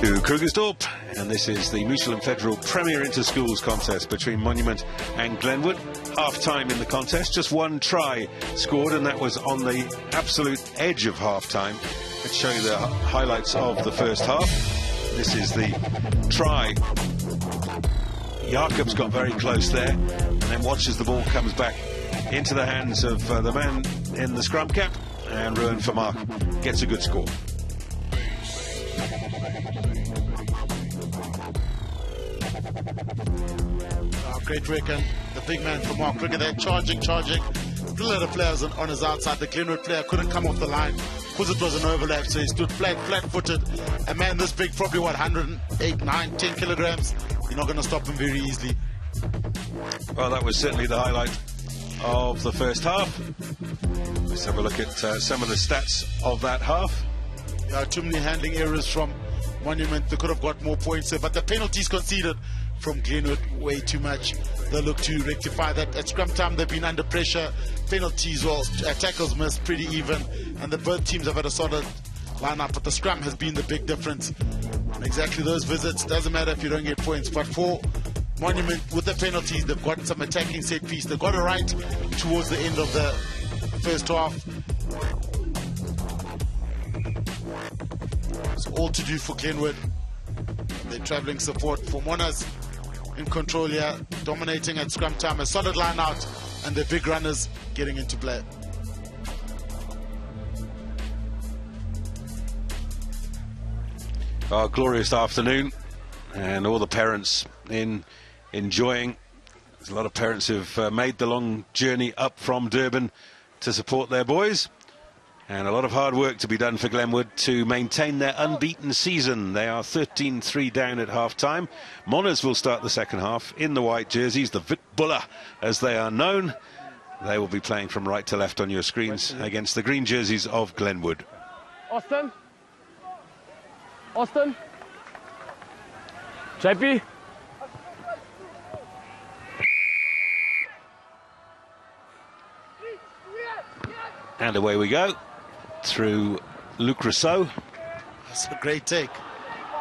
to Krugersdorp, and this is the Michelin Federal Premier Interschools contest between Monument and Glenwood. Half-time in the contest, just one try scored, and that was on the absolute edge of half-time. Let's show you the highlights of the first half. This is the try. Jacob's got very close there, and then watch as the ball comes back into the hands of the man in the scrum cap, and Ruan Vermaak gets a good score. Great work, and the big man from Mark. Look at that, charging. Still had the players on his outside. The Glenwood player couldn't come off the line because it was an overlap, so he stood flat-footed. A man this big, probably what, 108, 9, 10 kilograms. You're not going to stop him very easily. Well, that was certainly the highlight of the first half. Let's have a look at some of the stats of that half. Too many handling errors from Monument. They could have got more points there, but the penalties conceded from Glenwood way too much. They'll look to rectify that. At scrum time, they've been under pressure. Penalties, well, tackles missed pretty even, and both teams have had a solid lineup, but the scrum has been the big difference. And exactly those visits, doesn't matter if you don't get points, but for Monument, with the penalties, they've got some attacking set piece. They've got it right towards the end of the first half. It's all to do for Glenwood. They're travelling support for Monnas in control here, dominating at scrum time. A solid line out, and the big runners getting into play. A glorious afternoon, and all the parents enjoying. There's a lot of parents who've made the long journey up from Durban to support their boys. And a lot of hard work to be done for Glenwood to maintain their unbeaten season. They are 13-3 down at half-time. Monnas will start the second half in the white jerseys, the Witbuller as they are known. They will be playing from right to left on your screens against the green jerseys of Glenwood. Austin? JP? And away we go. Through Luc Rousseau. That's a great take.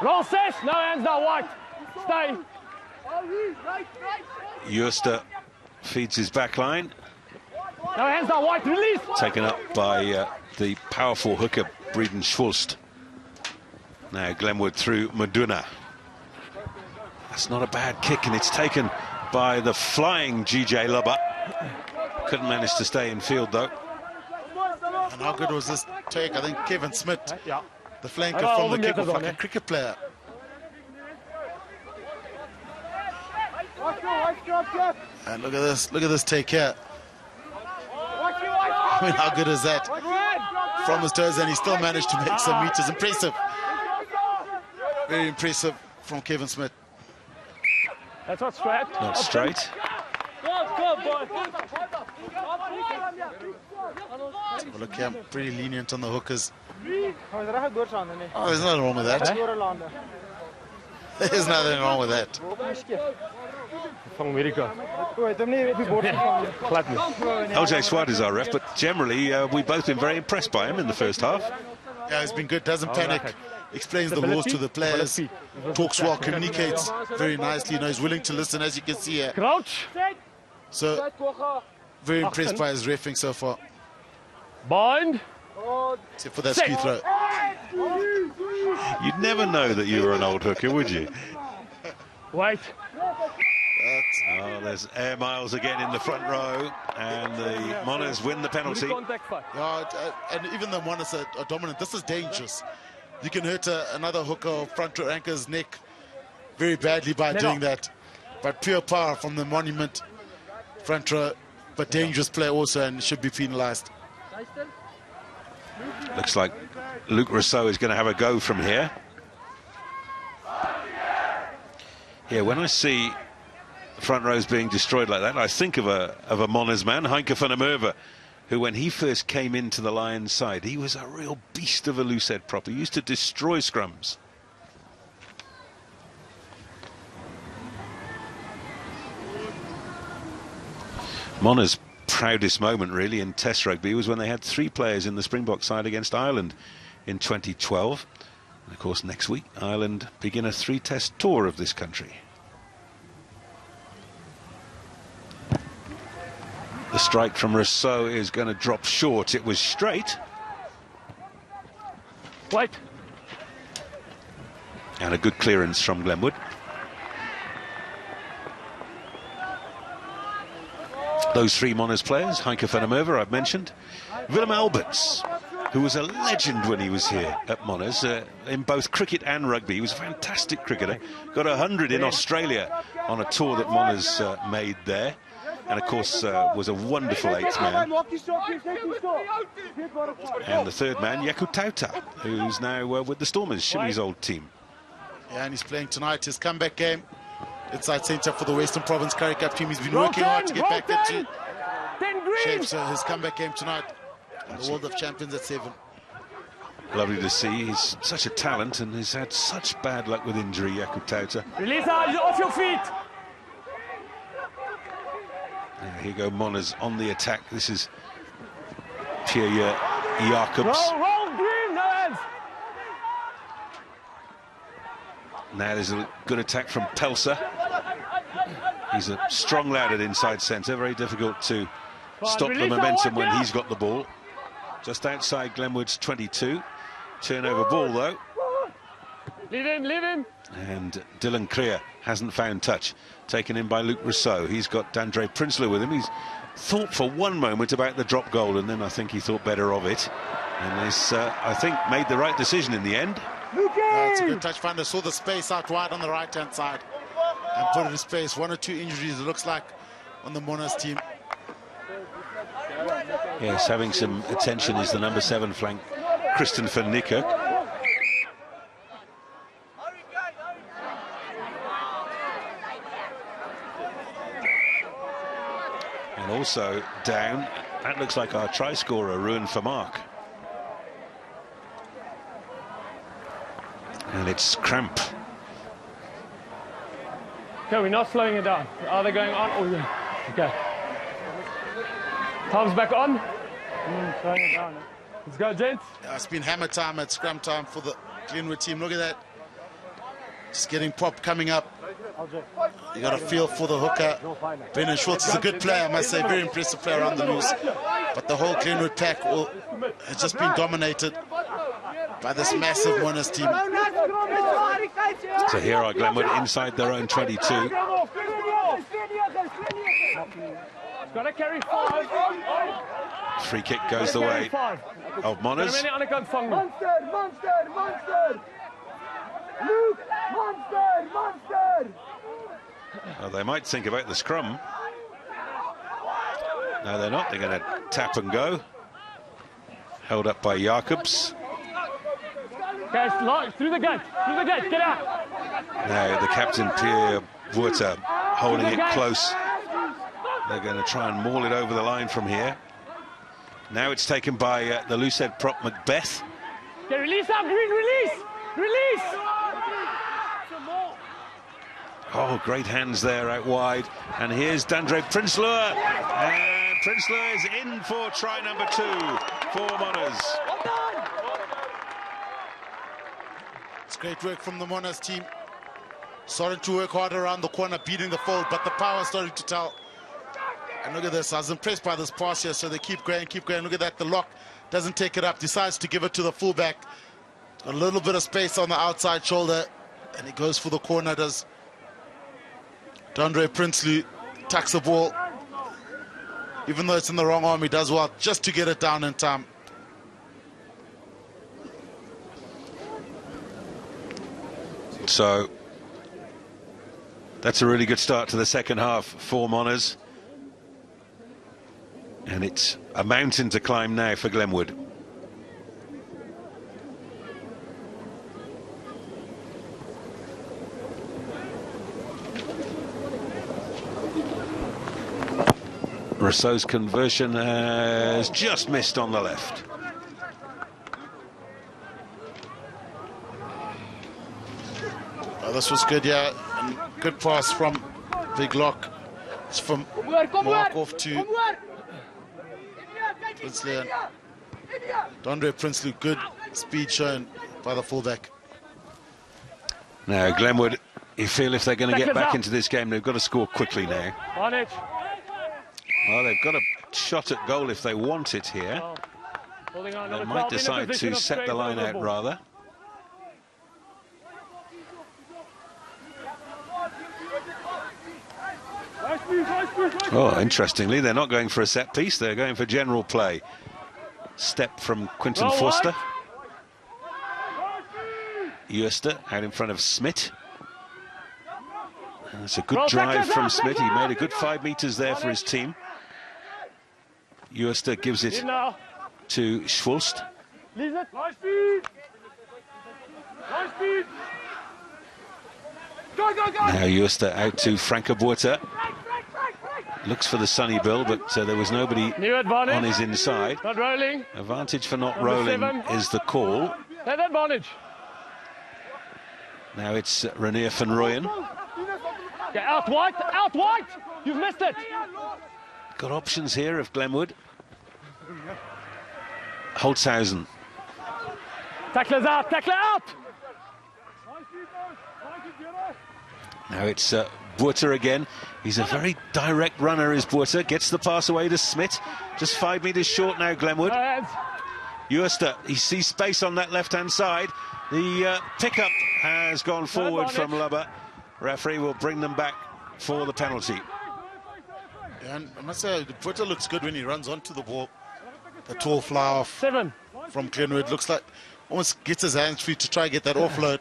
Roll 6, no hands, no white. Stay. Jooster feeds his back line. No hands, no white, release. Taken up by the powerful hooker, Breeden Schwulst. Now Glenwood through Maduna. That's not a bad kick, and it's taken by the flying GJ Lubber. Couldn't manage to stay in field, though. And how good was this take? I think Kevin Smith, the flanker from the kick-off, like a cricket player. And look at this take here. I mean, how good is that? From his toes, and he still managed to make some meters. Impressive. Very impressive from Kevin Smith. That's not straight. Not straight. Look here, I'm pretty lenient on the hookers. Oh, there's nothing wrong with that. There's nothing wrong with that. LJ Swart is our ref, but generally we've both been very impressed by him in the first half. Yeah, he's been good, doesn't panic, explains the laws to the players, talks well, communicates very nicely. You know, he's willing to listen, as you can see here. Crouch. So, very impressed by his reffing so far. Bind. Except for that ski throw. You'd never know that you were an old hooker, would you? Wait. Oh, there's Air Miles again in the front row, and the Monnas win the penalty. Yeah, and even though Monnas are dominant, this is dangerous. You can hurt another hooker or front row anchor's neck very badly by doing that. But pure power from the Monument front row, but dangerous play also, and should be penalized. Looks like Luc Rousseau is going to have a go from here. Yeah, when I see front rows being destroyed like that, I think of a Monnas man, Heinke van der Merwe, who when he first came into the Lions side, he was a real beast of a loosehead prop. He used to destroy scrums. Monna's proudest moment really in Test rugby was when they had 3 players in the Springbok side against Ireland in 2012. And of course, next week, Ireland begin a 3-test tour of this country. The strike from Rousseau is going to drop short. It was straight. Wait. And a good clearance from Glenwood. Those three Monnas players, Heike van der Merwe, I've mentioned. Willem Alberts, who was a legend when he was here at Monnas, in both cricket and rugby. He was a fantastic cricketer. Got 100 in Australia on a tour that Monnas made there. And, of course, was a wonderful eighth man. And the third man, Jaco Tauta, who's now with the Stormers, Shimmy's old team. Yeah, and he's playing tonight his comeback game. Inside centre for the Western Province Currie Cup team. He's been working hard to get back into shape. So his comeback game tonight in the World of Champions at 7. Lovely to see. He's such a talent and he's had such bad luck with injury, Jaco Tauta. Release off your feet. Here go Monnas on the attack. This is Pierre Jacobs. Roll, green, no hands. Now there's a good attack from Pelser. He's a strong lad at inside centre. Very difficult to stop the momentum when he's got the ball. Just outside Glenwood's 22. Turnover ball though. Leave him. And Dylan Creer hasn't found touch. Taken in by Luke Rousseau. He's got Dandre Prinsloo with him. He's thought for one moment about the drop goal, and then I think he thought better of it. And he's, I think, made the right decision in the end. It's a good touch finder. Saw the space out wide on the right-hand side and put it in space. 1 or 2 injuries, it looks like, on the Monnas team. Yes, having some attention is the number 7 flank, Kristen van Niekerk. And also down, that looks like our try scorer, Ruan Vermaak. And it's Cramp. Okay, we're not slowing it down. Are they going on? Oh, yeah. Okay. Time's back on. Slowing it down. Let's go, gents. It's been hammer time at scrum time for the Glenwood team. Look at that. Just getting pop coming up. You got a feel for the hooker. Brendan Schwartz is a good player, I must say. Very impressive player on the loose. But the whole Glenwood pack has just been dominated by this massive Monnas team. So here are Glenwood inside their own 22. Gotta carry 5. Free kick goes the way of Monnas. Well, they might think about the scrum. No, they're not. They're going to tap and go. Held up by Jacobs. Guys, through the gate, get out. Now the captain, Pierre Vuerta, holding it close. They're going to try and maul it over the line from here. Now it's taken by the loosehead prop Macbeth. Okay, release up, Green, release! Oh, great hands there out wide. And here's Dandre Prinsloo. And Prinsloo is in for try number 2 for Monnas. It's great work from the Monnas team. Starting to work hard around the corner, beating the fold, but the power starting to tell. And look at this. I was impressed by this pass here, so they keep going. Look at that. The lock doesn't take it up, decides to give it to the fullback. A little bit of space on the outside shoulder, and he goes for the corner, does Dandre Prinsloo, tucks the ball. Even though it's in the wrong arm, he does well just to get it down in time. So that's a really good start to the second half for Monnas. And it's a mountain to climb now for Glenwood. Rousseau's conversion has just missed on the left. Oh, this was good, yeah. And good pass from Big Lock. It's from Mark off to Prinsloo. Dandre Prinsloo, good speed shown by the fullback. Now, Glenwood, you feel if they're going to get back out. into this game, they've got to score quickly now. On it. Well, they've got a shot at goal if they want it here. Holding on, They number might 12, in a decide position to of set the strength line over out ball. rather. Oh, interestingly, they're not going for a set piece, they're going for general play. Step from Quinton Forster. Uester out in front of Smith. And it's a good drive from Smith. He made a good 5 meters there for his team. Uester gives it to Schwulst. Now Uester out to Frankenburter. Looks for the sunny bill, but there was nobody on his inside. Not rolling. Advantage for not rolling is the call. That advantage. Now it's Renier van Rooyen. Okay, out wide, out wide. You've missed it. Got options here of Glenwood. Holzhausen. Tackler's out, tackler out. Now it's Buerter again. He's a very direct runner, is Buerter. Gets the pass away to Smith. Just 5 meters short now, Glenwood. Uester, he sees space on that left-hand side. The pickup has gone forward from Lubber. Referee will bring them back for the penalty. Yeah, and I must say, Buerter looks good when he runs onto the ball. The tall fly off from Glenwood. Looks like almost gets his hands free to try and get that offload.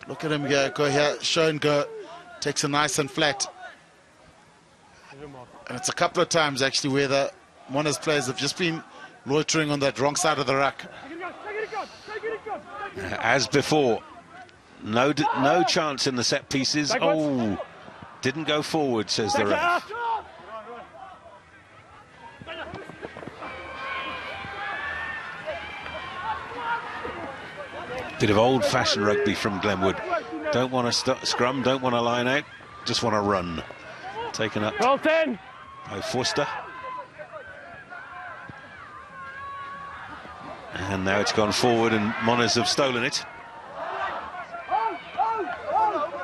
Look at him here, go here, show and go. Takes it nice and flat. And it's a couple of times actually where the Monnas players have just been loitering on that wrong side of the ruck. As before, no chance in the set pieces. Oh, didn't go forward, says the ref. Bit of old-fashioned rugby from Glenwood. Don't want to scrum, don't want to line out, just want to run. Taken up by Forster. And now it's gone forward and Monnas have stolen it.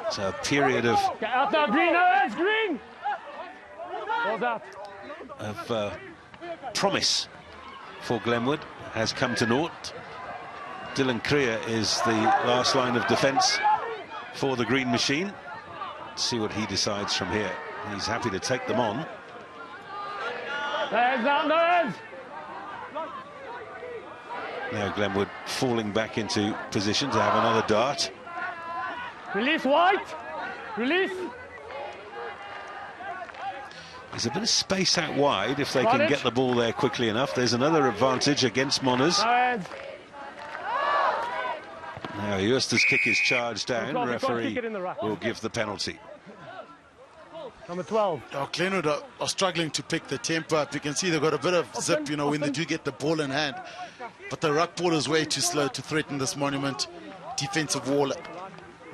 It's a period of promise for Glenwood has come to naught. Dylan Krier is the last line of defence for the Green Machine. Let's see what he decides from here. He's happy to take them on. Now Glenwood falling back into position to have another dart. Release White. Release. There's a bit of space out wide if they can get the ball there quickly enough. There's another advantage against Monnas. Now Uester's kick is charged down. Referee will give the penalty. Number 12. Oh, Glenwood are struggling to pick the tempo up. You can see they've got a bit of zip, you know, when they do get the ball in hand. But the ruck ball is way too slow to threaten this Monument defensive wall.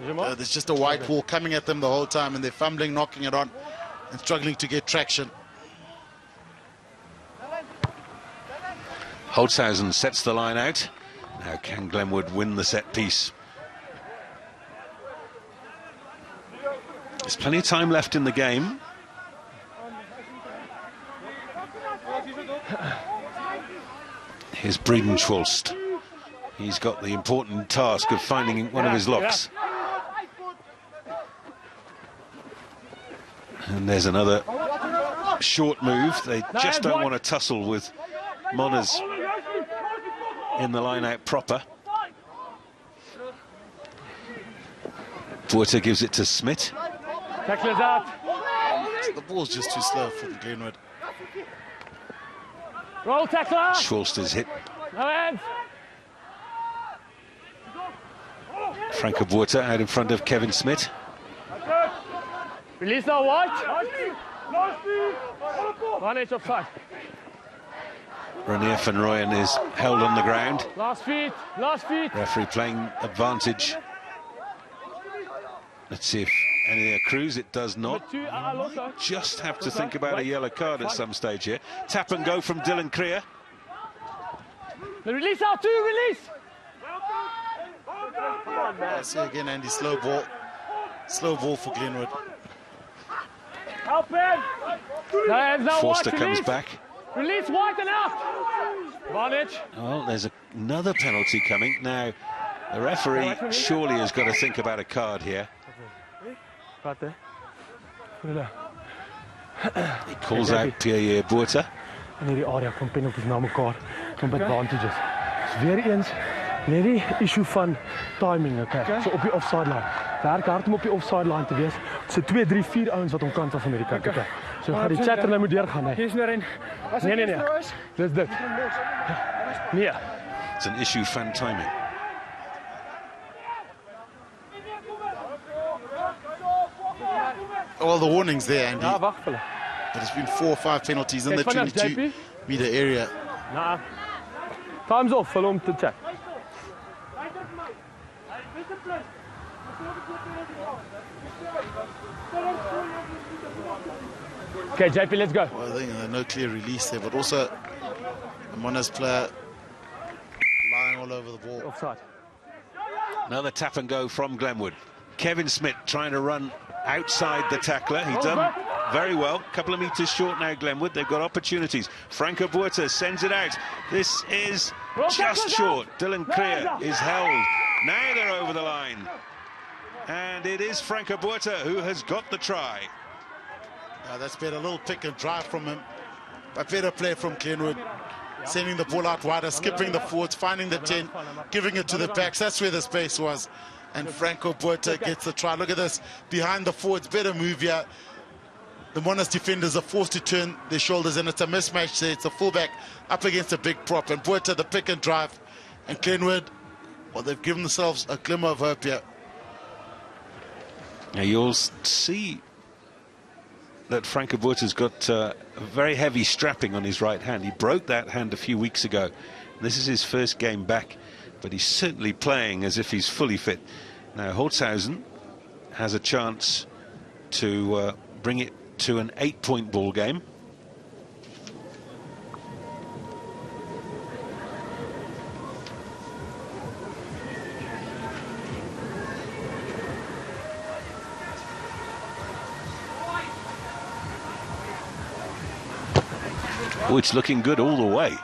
There's just a white wall coming at them the whole time, and they're fumbling, knocking it on, and struggling to get traction. Holzhausen sets the line out. Now can Glenwood win the set piece? There's plenty of time left in the game. Here's Breeden Schwulst. He's got the important task of finding one of his locks. And there's another short move. They just don't want to tussle with Monnas in the line out proper. Buerter gives it to Smith. Tackler's out. The ball's just too slow for Glenwood. Roll tackler. Schwulst is hit. No hands. Franco Buerter out in front of Kevin Smith. Release now, White. 1 inch offside. Renier van Rooyen is held on the ground. Last feet, last feet. Referee playing advantage. Let's see if any accrues. It does not. Might just have to think about a yellow card at some stage here. Tap and go from Dylan Krier. The release out too, release. See again, Andy, slow ball for Glenwood. Help him! No hands, no Forster White, comes release. back. Release White and out! Vantage. Oh, there's another penalty coming. Now, the referee surely has got to think about a card here. He calls out Pierre Botha. En hierdie area kom penalties na mekaar, kom advantages. Dis weer eens net die issue van timing, okay. So op die offside line. Werk hard om op die offside line te wees. So 2, 3, 4 ouens wat omkant van die kant, okay. So gaan die chatter nou moet deurgaan, hè. Hier's nou een. Nee. Dis dit. Nee. It's an issue fan timing. Well, the warnings there, Andy. Ja, wag hulle. There's been 4 or 5 penalties in the Kijk, vanaf, 22-meter area. Nah. Time's off vir hom te check. Okay, JP, let's go. Well, I think no clear release there, but also a Monnas player lying all over the ball. Offside. Another tap and go from Glenwood. Kevin Smith trying to run outside the tackler. He's done very well. A couple of metres short now, Glenwood. They've got opportunities. Franco Botha sends it out. This is just short. Dylan Creer is held. Now they're over the line. And it is Franco Botha who has got the try. That's better. A little pick and drive from him. A better play from Glenwood. Sending the ball out wider, skipping the forwards, finding the 10, giving it to the backs. That's where the space was. And Franco Botha gets the try. Look at this. Behind the forwards, better move here. The Monnas defenders are forced to turn their shoulders, and it's a mismatch there. It's a fullback up against a big prop. And Botha, the pick and drive. And Glenwood, well, they've given themselves a glimmer of hope here. Now you'll see that Franco Botha's got a very heavy strapping on his right hand. He broke that hand a few weeks ago. This is his first game back, but he's certainly playing as if he's fully fit. Now Holzhausen has a chance to bring it to an 8-point ball game. Oh, it's looking good all the way.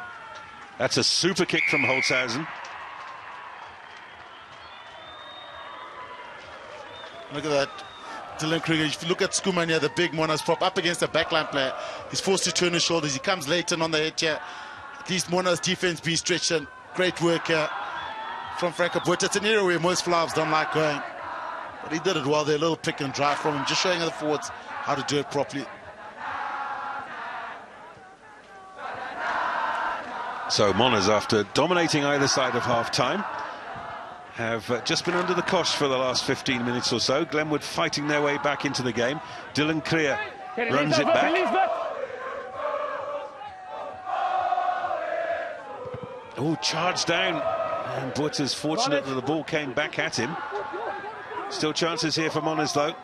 That's a super kick from Holzhausen. Look at that. Dylan Kruger. If you look at Skuman here, the big Monnas prop up against a backline player, he's forced to turn his shoulders. He comes late in on the head here. At least Monnas defense being stretched, and great work here from Franco Botha. It's an area where most flyers don't like going, but he did it well there. A little pick and drive from him, just showing the forwards how to do it properly. So Monnas, after dominating either side of half-time, have just been under the cosh for the last 15 minutes or so. Glenwood fighting their way back into the game. Dylan Creer runs it back. Oh, charged down. And Botha's fortunate that the ball came back at him. Still chances here for Monnas, though.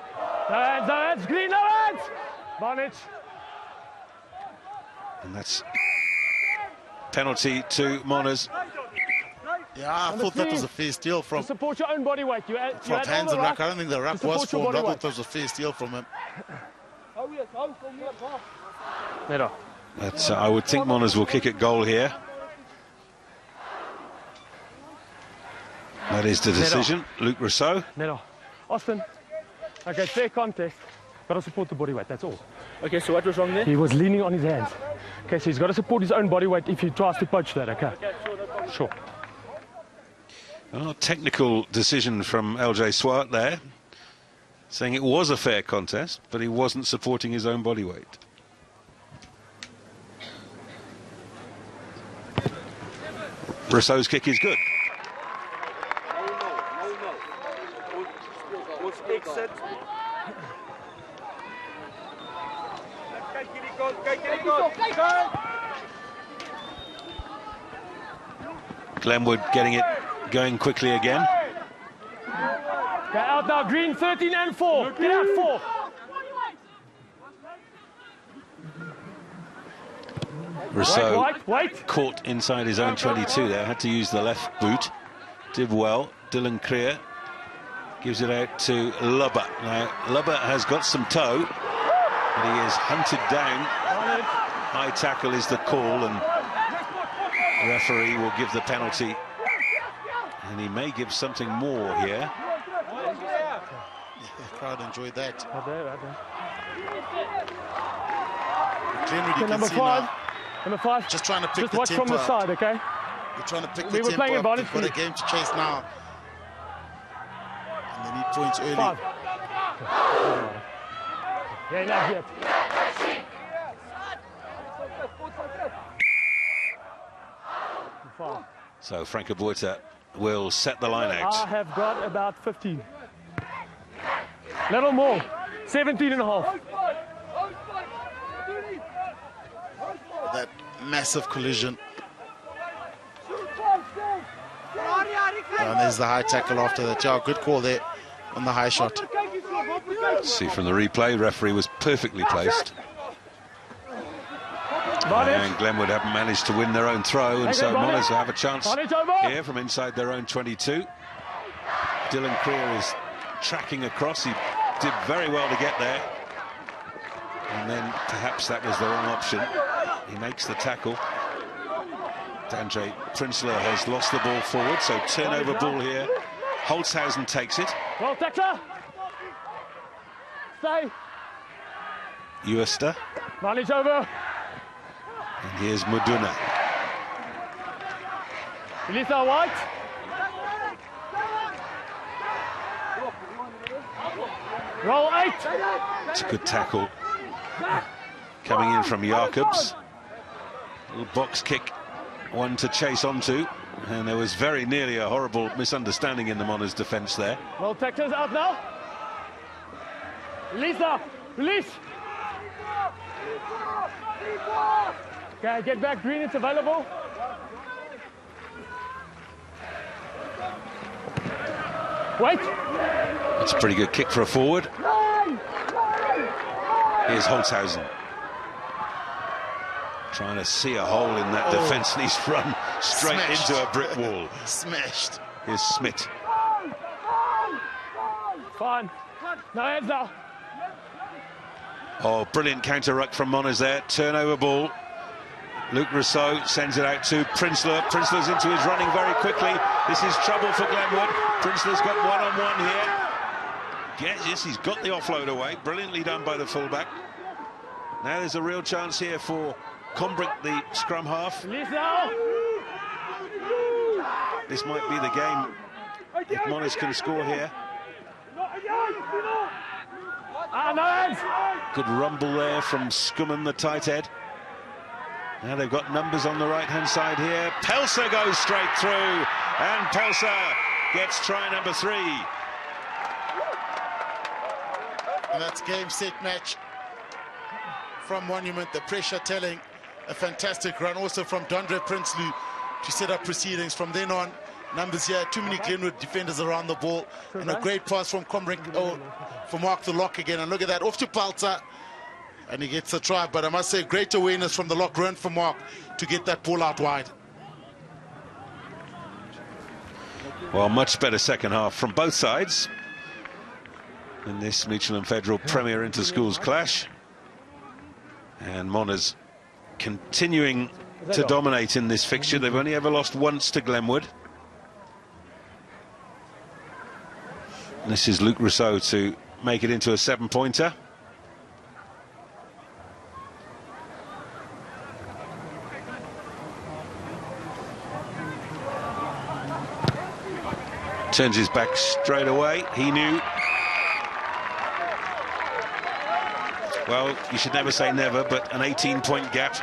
No hands, green, no hands! Vantage. And that's penalty to Monnas. Yeah, I thought that was a fair steal from Support your own body weight. You from had hands all and the ruck. I don't think the ruck to was support your formed. I body thought that was a fair steal from him. But I would think Monnas will kick at goal here. That is the decision. Luke Rousseau. Net Austin. Okay, fair contest. Got to support the body weight, that's all. Okay, so what was wrong there? He was leaning on his hands. Okay, so he's got to support his own body weight if he tries to poach that, okay? Sure. Oh, technical decision from LJ Swart there, saying it was a fair contest, but he wasn't supporting his own body weight. Rousseau's kick is good. Glenwood getting it going quickly again. Get out now, green, 13 and 4. Get out, 4. Rousseau Wait. caught inside his own 22 there, had to use the left boot. Did well, Dylan Creer gives it out to Lubber. Now, Lubber has got some toe, but he is hunted down. High tackle is the call, and the referee will give the penalty. And he may give something more here. The crowd enjoyed that. Okay, number five. Just trying to pick Just the watch tempo from the side, okay? They're trying to pick the We were tempo playing up. advantage They've got a for game to chase now. And they need points early. 5. Yeah, not yet. So Franco Boita will set the line out. I have got about 15. Little more. 17 and a half. That massive collision. And there's the high tackle after that. Yeah, good call there on the high shot. See from the replay, referee was perfectly placed. And Glenwood haven't managed to win their own throw, and so Monnas will have a chance here from inside their own 22. Dylan Creer is tracking across. He did very well to get there. And then perhaps that was the wrong option. He makes the tackle. Andre Prinsloo has lost the ball forward, so turnover ball here. Holzhausen takes it. Well, Texter. Stay. Uester. Knowledge over. And here's Muduna. Elisa White. Roll 8. It's a good tackle. Coming in from Jacobs. Little box kick, one to chase onto. And there was very nearly a horrible misunderstanding in the Monnas' defence there. Well, Texas out now. Elisa, release. Okay, get back, Green, it's available. Wait. That's a pretty good kick for a forward. Here's Holzhausen. Trying to see a hole in that defence, and he's run straight into a brick wall. Smashed. Here's Smith. Fine. No hands now. Oh, brilliant counter-ruck from Monnas there. Turnover ball. Luke Rousseau sends it out to Prinsloo. Prinsloo's into his running very quickly. This is trouble for Glenwood. Prinsloo's got one-on-one here. Yes, he's got the offload away. Brilliantly done by the fullback. Now there's a real chance here for Combrick, the scrum half. This might be the game if Monnas can score here. Good rumble there from Skumman, the tight head. Now they've got numbers on the right-hand side here. Pelser goes straight through, and Pelser gets try number 3. And that's game, set, match from Monument. The pressure telling. A fantastic run also from Andre Prinsloo to set up proceedings. From then on, numbers here, too many Glenwood defenders around the ball. And a great pass from Combrick, for Mark the lock again. And look at that, off to Palter. And he gets a try, but I must say, great awareness from the lock run from Mark to get that ball out wide. Well, much better second half from both sides in this Mutual and Federal Premier Interschools clash. And Monnas continuing to dominate in this fixture. They've only ever lost once to Glenwood. And this is Luke Rousseau to make it into a 7-pointer. Turns his back straight away. He knew. Well, you should never say never, but an 18-point gap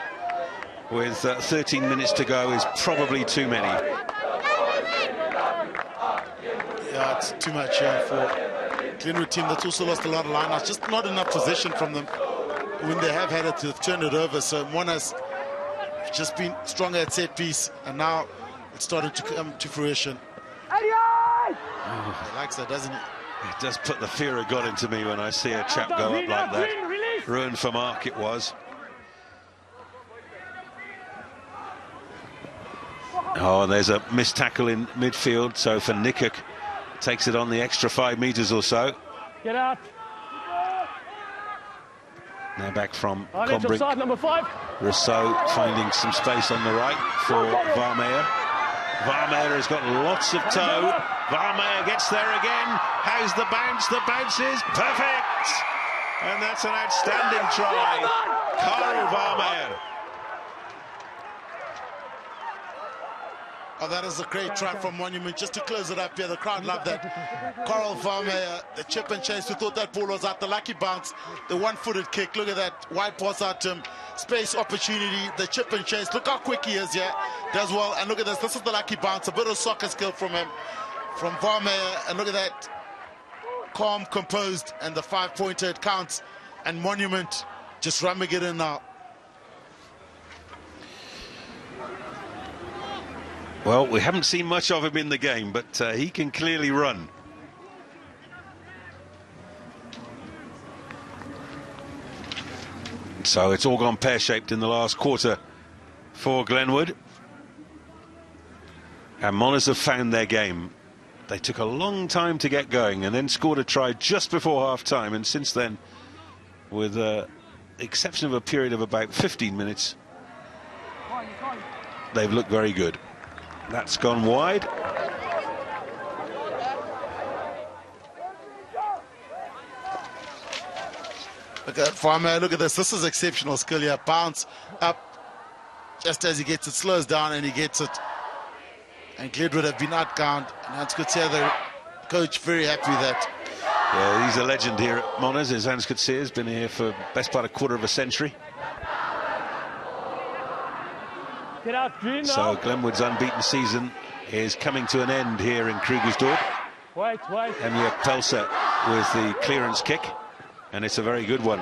with 13 minutes to go is probably too many. Yeah, it's too much for Glenwood team that's also lost a lot of lineouts. Just not enough possession from them when they have had it to turn it over. So Monnas just been stronger at set piece, and now it's starting to come to fruition. He likes that, doesn't he? It does put the fear of God into me when I see a chap go up like that. Ruin for Mark it was. Oh, and there's a missed tackle in midfield. So for Nickuk, takes it on the extra 5 metres or so. Get out. Now back from Arnett Combrink. offside, number 5. Rousseau finding some space on the right for Vermeer. Vermeer has got lots of toe. Vermeer gets there again. How's the bounce? The bounce is perfect. And that's an outstanding try. Karl Vermeer. Oh, that is a great try from Monument. Just to close it up here, the crowd loved that. Karl Vermeer, the chip and chase. We thought that ball was out. The lucky bounce, the one-footed kick. Look at that wide pass out to him. Space opportunity, the chip and chase. Look how quick he is here. Does well. And look at this. This is the lucky bounce. A bit of soccer skill from him, from Vermeer. And look at that. Calm, composed, and the 5-pointer, it counts. And Monument just ramming it in now. Well, we haven't seen much of him in the game, but he can clearly run. So it's all gone pear-shaped in the last quarter for Glenwood. And Monnas have found their game. They took a long time to get going and then scored a try just before half-time. And since then, with the exception of a period of about 15 minutes, they've looked very good. That's gone wide. Look at Farmer, look at this. This is exceptional skill here. Bounce up just as he gets it, slows down and he gets it. And Glenwood have been outgunned. And Hans Kutsia, the coach, very happy with that. Yeah, he's a legend here at Monnas. As Hans Kutsia has been here for the best part of a quarter of a century. Get out, Green now. So Glenwood's unbeaten season is coming to an end here in Krugersdorp. Wait. Emir Pelser with the clearance kick, and it's a very good one.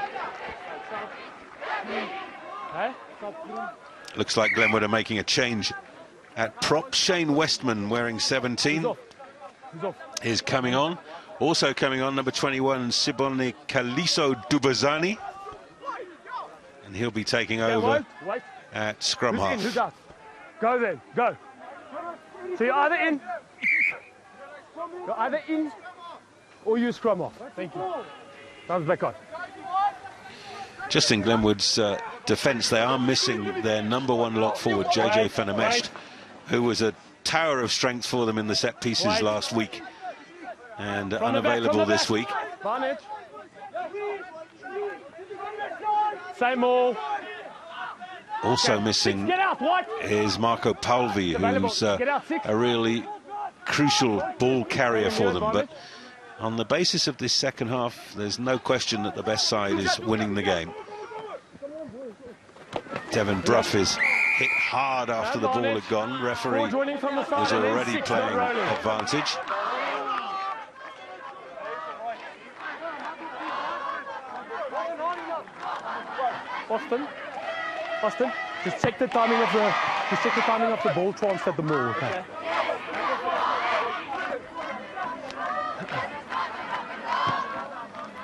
Hey? Looks like Glenwood are making a change at prop. Shane Westman, wearing 17, He's off. is coming on. Also coming on, number 21, Sibone Kaliso Dubazani. And he'll be taking over Wait. at scrum Who's in? half. Who's out? Go then. Go. So you're either in. You're either in or you scrum off. Thank you. Comes back on. Just in Glenwood's defence, they are missing their number 1 lock forward, JJ Fenemest, who was a tower of strength for them in the set pieces last week and unavailable this week. Barnett. Same all. Also missing Get out, what? is Marco Palvi, who's a really crucial ball carrier for them. But on the basis of this second half, there's no question that the best side is winning the game. Devin Bruff is hit hard after the ball had gone. Referee was already playing advantage. Austin, just check the timing of the ball transfer at the ball. Okay.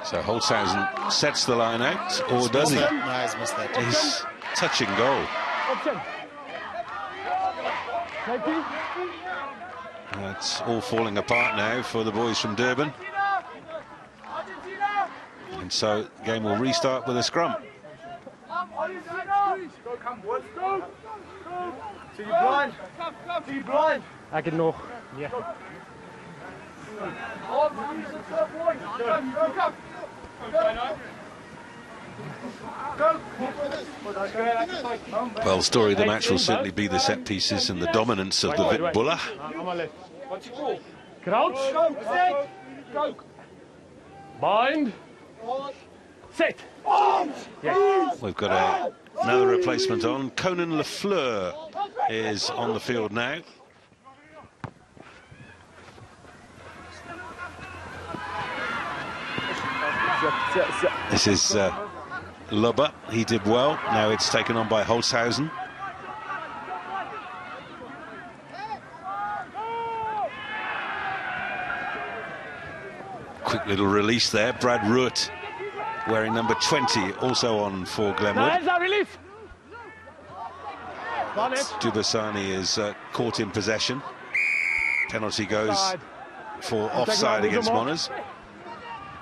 So Holzhausen sets the line out, or does he? No, he's missed that. He's touching goal. Option. It's all falling apart now for the boys from Durban. And so the game will restart with a scrum. Ek het nog. Ja. Well, the story of the match will certainly be the set pieces and the dominance of the Witbulla. Crouch. Bind. Set. Yes. We've got another replacement on. Conan Lafleur is on the field now. This is Lubber. He did well. Now it's taken on by Holzhausen. Quick little release there. Brad Root, wearing number 20, also on for Glenwood. Relief. Dubasani is caught in possession. Penalty goes for offside against Monnas.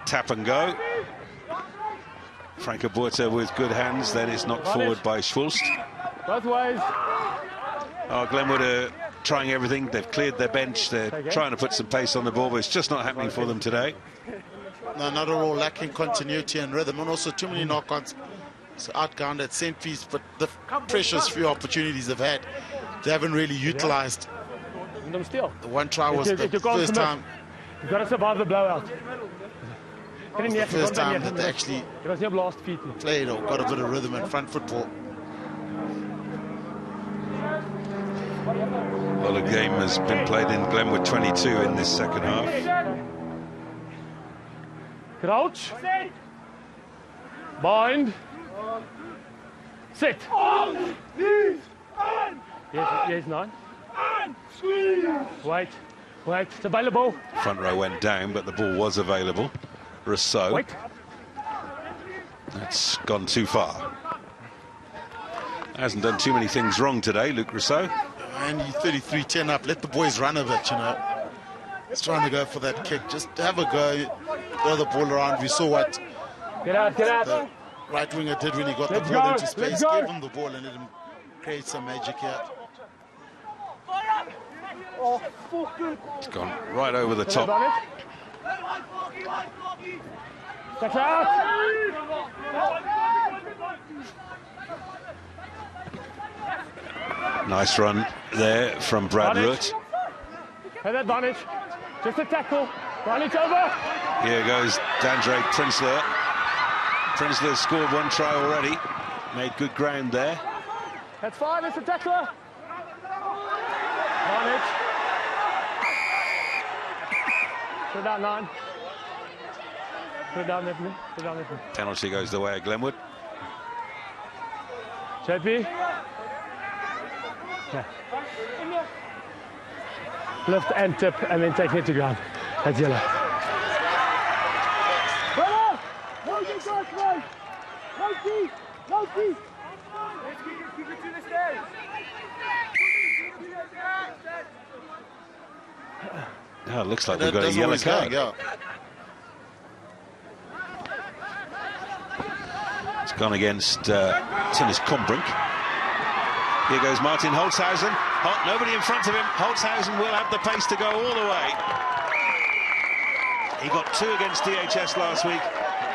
Tap and go. Franke Buerta with good hands, then it's knocked forward by Schwulst. Both ways. Oh, Glenwood are trying everything. They've cleared their bench. They're trying to put some pace on the ball, but it's just not happening for them today. No, not at all. Lacking continuity and rhythm, and also too many knock-ons. So outgunned at cent-piece, but the precious few opportunities they've had, they haven't really utilised. The one try was the first time. You've got to survive the blowout. The first time that they actually played or got a bit of rhythm in front football. Well, the game has been played in Glenwood 22 in this second half. Crouch. Bind. Sit. Yes, 9. Wait, it's available. Front row went down, but the ball was available. Rousseau. Wait. That's gone too far. Hasn't done too many things wrong today, Luke Rousseau. And you 33-10 up. Let the boys run a bit, you know. He's trying to go for that kick. Just have a go. Throw the ball around. We saw what the right winger did when he got the ball into space. Give him the ball and let him create some magic here. It's gone right over the top. That's out. Nice run there from Brad Root. Head advantage. Just a tackle. Run over. Here goes Dandre Prinsloo. Prinsloo scored one try already. Made good ground there. That's fine. It's a tackler. Advantage. Put it down 9. Put it down with me. Put it down with me. Penalty goes the way of Glenwood. JP. Yeah. Lift and tip and then take it to ground. That's yellow. Oh, it looks like we've got a yellow card. It's gone against Tinnis Combrink. Here goes Martin Holzhausen. Nobody in front of him. Holzhausen will have the pace to go all the way. He got 2 against DHS last week,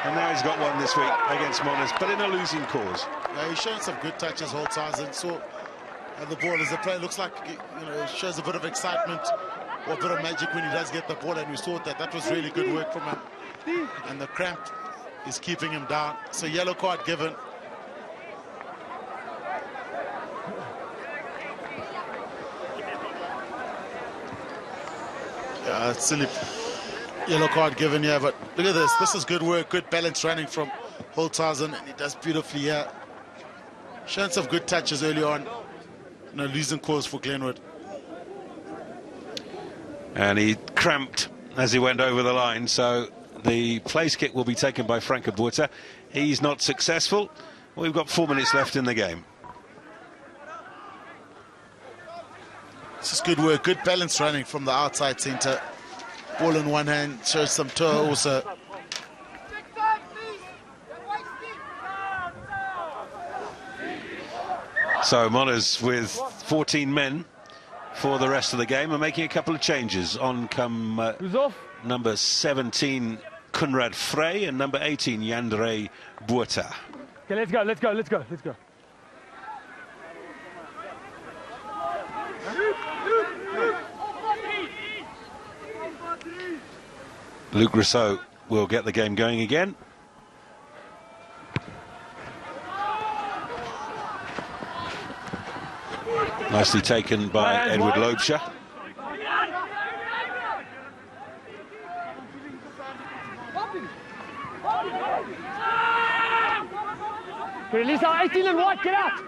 and now he's got 1 this week against Monnas, but in a losing cause. Yeah, he's showing some good touches, Holzhausen. So the ball as a player looks like, shows a bit of excitement or a bit of magic when he does get the ball, and we saw that. That was really good work from him. And the cramp is keeping him down. So yellow card given. Silly yellow card given here, but look at this. This is good work, good balance running from Holzhausen, and he does beautifully here. Showing some good touches early on. No losing cause for Glenwood. And he cramped as he went over the line, so the place kick will be taken by Franke Buerta. He's not successful. We've got 4 minutes left in the game. This is good work, good balance running from the outside centre. Ball in one hand, shows some toe also. So Monnas with 14 men for the rest of the game are making a couple of changes. On come number 17 Conrad Frey and number 18 Yandre Buerta. Okay, let's go. Luke Rousseau will get the game going again. Nicely taken by Edward Loebscher. Release our 18 and white, get out!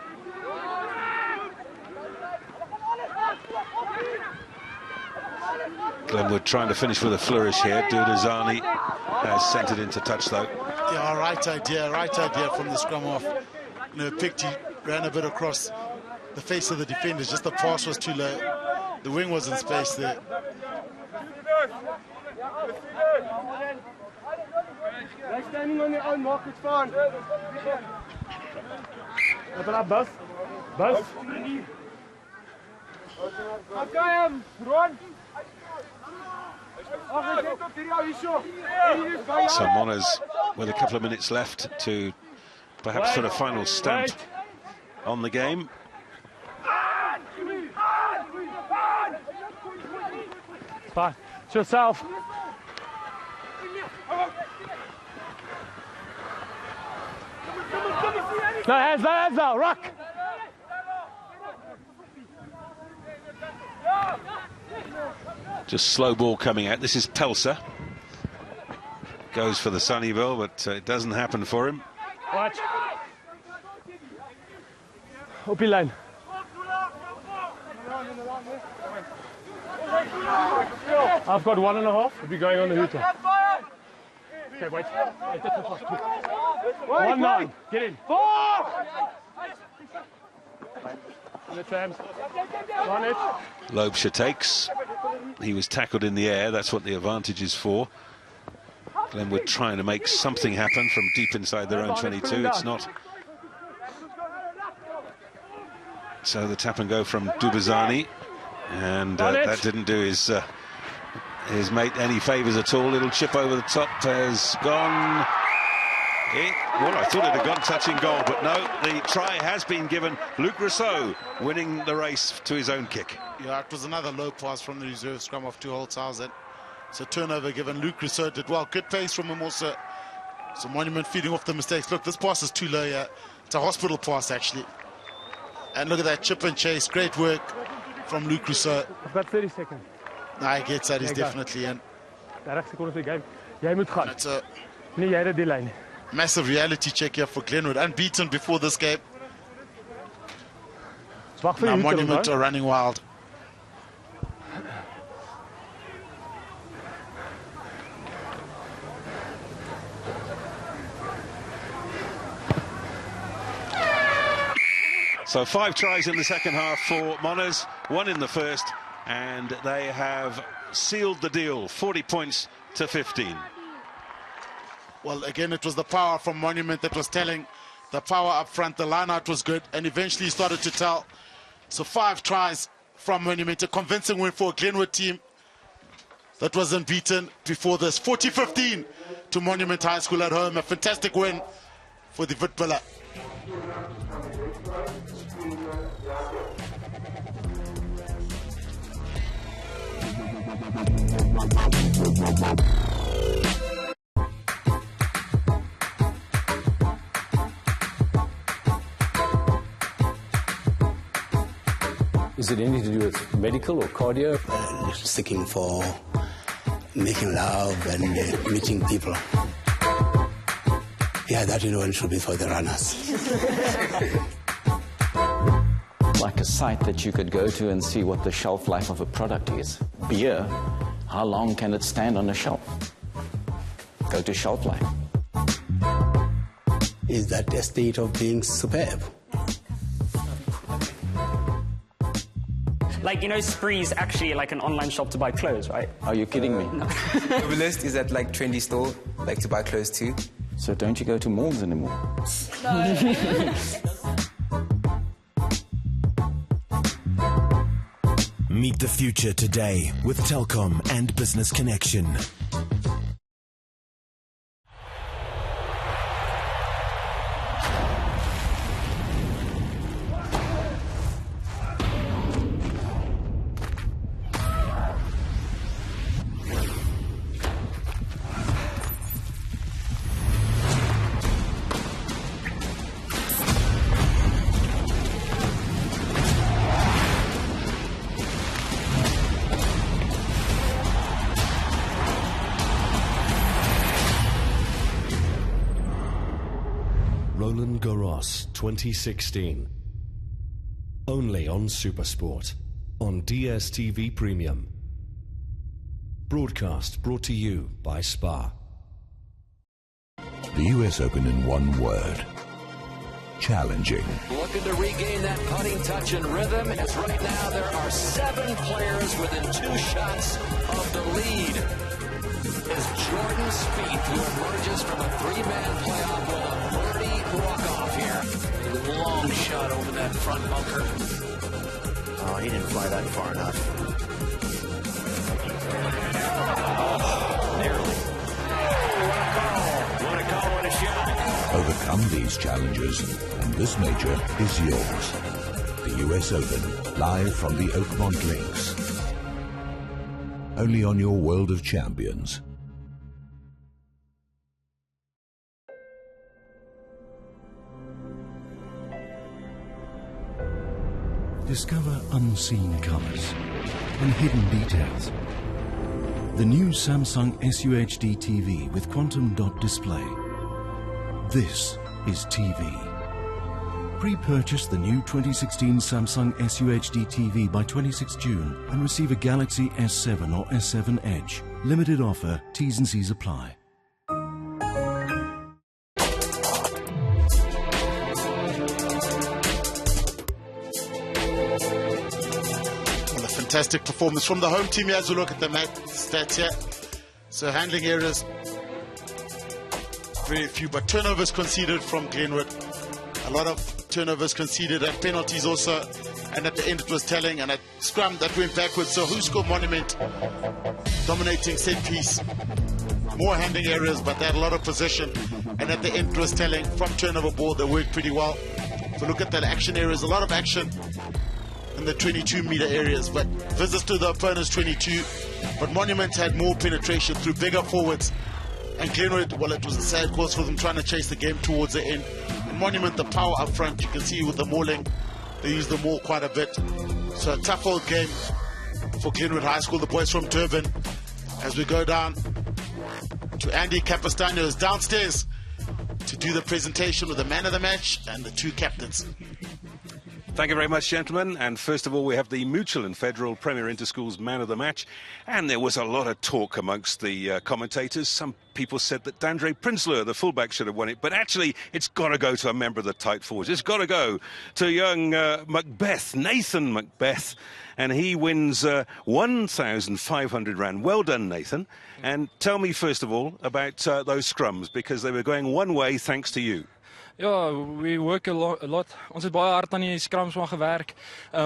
Glenwood trying to finish with a flourish here. Dudazani has sent it into touch though. Yeah, right idea from the scrum off. Picked, he ran a bit across the face of the defenders. Just the pass was too low. The wing was in space there. They're standing on their own mark, it's fine. Bus. Okay, Ron. So Monnas with a couple of minutes left to perhaps put a final stamp on the game. Fine. It's yourself. No hands now. Rock. Just slow ball coming out. This is Pelser. Goes for the Sunnyville, but it doesn't happen for him. Watch. Op die lijn. I've got 1.5. We'll be going on the hooter. Okay, wait. 1-9. Get in. 4! Loebscher takes. He was tackled in the air. That's what the advantage is for. Glenwood trying to make something happen from deep inside their own 22. It's not. So the tap and go from Dubazani, and that didn't do his mate any favours at all. Little chip over the top has gone. Well, I thought it had gone touching goal, but no, the try has been given. Luke Rousseau winning the race to his own kick. Yeah, it was another low pass from the reserve scrum of 2 Holtzhausen. It's a turnover given. Luke Rousseau did well. Good pace from him also. So Monument feeding off the mistakes. Look, this pass is too low here. It's a hospital pass, actually. And look at that chip and chase. Great work from Luke Rousseau. I've got 30 seconds. Nah, he gets that. He's definitely in. 30 seconds of the game. Jy moet gaan. It's a Nee, jy red die lyn. massive reality check here for Glenwood. Unbeaten before this game. Wag vir Now die hooter, Monument hoor. are running wild. So 5 tries in the second half for Monnas, 1 in the first, and they have sealed the deal, 40 points to 15. Well, again, it was the power from Monument that was telling. The power up front, the line-out was good, and eventually started to tell. So 5 tries from Monument, a convincing win for a Glenwood team that wasn't beaten before this. 40-15 to Monument High School at home, a fantastic win for the Witbuller. Is it anything to do with medical or cardio? Seeking for making love and meeting people. Yeah, that one should be for the runners. Like a site that you could go to and see what the shelf life of a product is. Beer, how long can it stand on a shelf? Go to shelf life. Is that a state of being superb? Like, you know, Spree is actually like an online shop to buy clothes, right? Are you kidding me? No. Novelist is at like trendy store, like to buy clothes too. So don't you go to malls anymore? Meet the future today with Telkom and Business Connection. Roland Garros 2016. Only on SuperSport. On DSTV Premium. Broadcast brought to you by Spa. The US Open in one word. challenging. Looking to regain that putting touch and rhythm, as right now there are 7 players within 2 shots of the lead. Is Jordan Spieth, who emerges from a 3-man playoff with a birdie walk-off here. A long shot over that front bunker. Oh, he didn't fly that far enough. Oh, nearly. What a call, what a shot. Overcome these challenges, and this major is yours. The US Open, live from the Oakmont Links. Only on your World of Champions. Discover unseen colors and hidden details. The new Samsung SUHD TV with quantum dot display. This is TV. Pre-purchase the new 2016 Samsung SUHD TV by 26 June and receive a Galaxy S7 or S7 Edge. Limited offer, T's and C's apply. Fantastic performance from the home team here as we look at the match stats here. So handling errors, very few, but turnovers conceded from Glenwood. A lot of turnovers conceded and penalties also. And at the end it was telling, and a scrum that went backwards. So Hoërskool Monument dominating set piece. More handling errors, but they had a lot of possession. And at the end it was telling from turnover ball, they worked pretty well. So look at that action areas, a lot of action in the 22-meter areas, but visits to the opponents 22. But Monument had more penetration through bigger forwards. And Glenwood, well, it was a sad course for them trying to chase the game towards the end. And Monument, the power up front, you can see with the mauling, they use the maul quite a bit. So a tough old game for Glenwood High School, the boys from Durban. As we go down to Andy Capistano is downstairs to do the presentation with the man of the match and the 2 captains. Thank you very much, gentlemen. And first of all, we have the Mutual and Federal Premier Interschools Man of the Match. And there was a lot of talk amongst the commentators. Some people said that Dandre Prinsloo, the fullback, should have won it. But actually, it's got to go to a member of the tight forwards. It's got to go to young Macbeth, Nathan Macbeth. And he wins 1,500 rand. Well done, Nathan. And tell me, first of all, about those scrums, because they were going one way thanks to you. Ja, we work a lot. Ons het baie hard aan die scrums van gewerk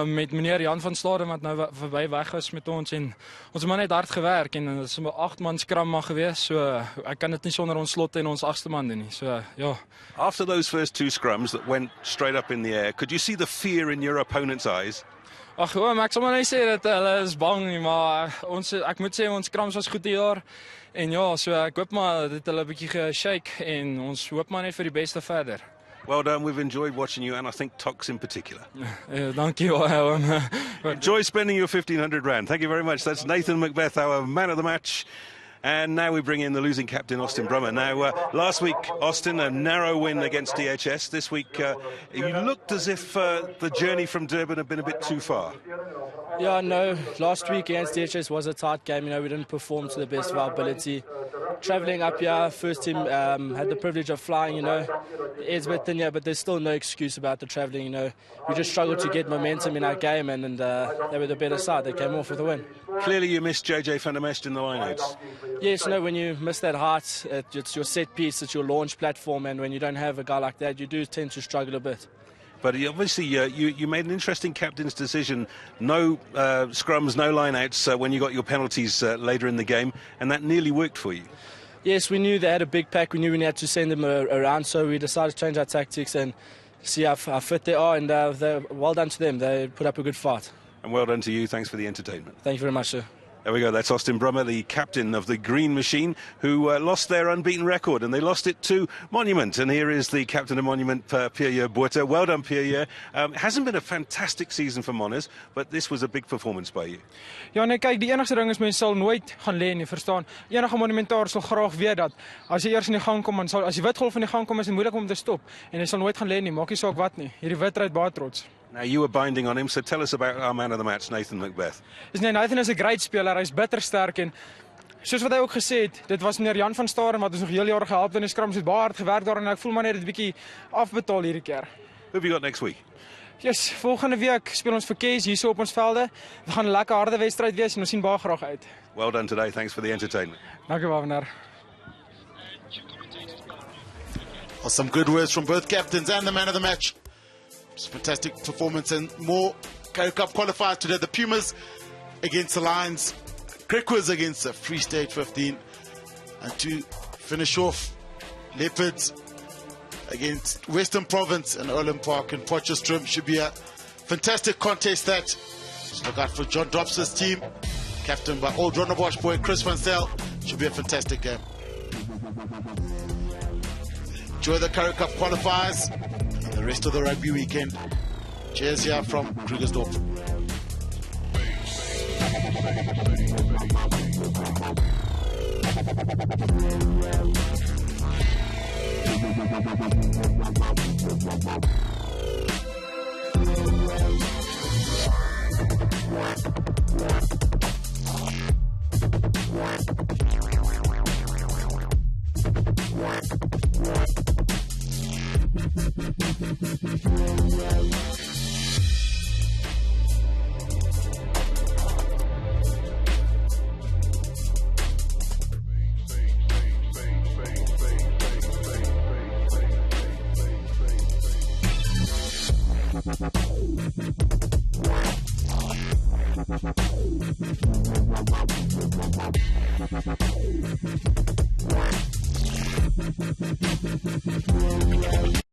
met meneer Jan van Staden wat nou verby weg was met ons en ons het maar net hard gewerk en dit is 'n 8-man scrum maar gewees. So ek kan dit nie sonder ons slot en ons 8ste man doen nie. So ja. After those first 2 scrums that went straight up in the air, could you see the fear in your opponent's eyes? Ag, ek sal maar net sê dat hulle is bang nie, maar ek moet sê ons scrums was goed die jaar. En ja, so ek hoop maar dit hulle 'n bietjie geshake en ons hoop maar net vir die beste verder. Well done, we've enjoyed watching you and I think Tox in particular. Thank you. Enjoy spending your 1,500 rand. Thank you very much. That's Nathan Macbeth, our man of the match. And now we bring in the losing captain, Austin Brummer. Now, last week, Austin, a narrow win against DHS. This week, you looked as if the journey from Durban had been a bit too far. Yeah, no, last week against DHS was a tight game. You know, we didn't perform to the best of our ability. Travelling up here, first team had the privilege of flying, you know. It's a bit thin here, but there's still no excuse about the travelling, you know. We just struggled to get momentum in our game, and they were the better side. They came off with a win. Clearly you missed JJ van der Mesht in the lineouts. Yes, no, when you miss that height, it's your set piece, it's your launch platform, and when you don't have a guy like that, you do tend to struggle a bit. But obviously you made an interesting captain's decision. No scrums, no lineouts when you got your penalties later in the game, and that nearly worked for you. Yes, we knew they had a big pack. We knew we had to send them around, so we decided to change our tactics and see how fit they are, and well done to them. They put up a good fight. And well done to you. Thanks for the entertainment. Thank you very much, sir. There we go. That's Austin Brummer, the captain of the Green Machine, who lost their unbeaten record, and they lost it to Monument. And here is the captain of Monument, Pierre Botha. Well done, Pierre. Hasn't been a fantastic season for Monnas, but this was a big performance by you. Ja, nee, kyk, die enigste ding is mense sal nooit gaan lê nie, verstaan? Enige monumentaar sal graag weet dat as jy eers in die gang kom, as die wit golf in die gang kom, is dit moeilik om te stop. En jy sal nooit gaan lê nie, maak nie saak wat nie. Hierdie wit ry baie trots. Now, you were binding on him, so tell us about our man of the match, Nathan Macbeth. Nathan is 'n great speler. Hy's bitter sterk en Soos wat hy ook gesê het, dit was meneer Jan van Staden wat ons nog heel jare gehelp in die scrums, het baie hard gewerk daar en ek voel maar net 'n bietjie afbetaal hierdie keer. Who have you got next week? Yes, volgende week speel ons vir Kes hierso op ons velde. Dit gaan 'n lekker harde wedstryd wees en ons sien baie graag uit. Well done today. Thanks for the entertainment. Dankie meneer. Well, some good words from both captains and the man of the match. Just fantastic performance and more Currie Cup qualifiers today. The Pumas against the Lions, Griquas against the Free State 15, and to finish off, Leopards against Western Province and Olin Park and Potchefstroom. Should be a fantastic contest that. Just look out for John Drops's team, captained by old Rondebosch boy Chris Van Zyl. Should be a fantastic game. Enjoy the Currie Cup qualifiers and the rest of the rugby weekend. Cheers here from Krugersdorp.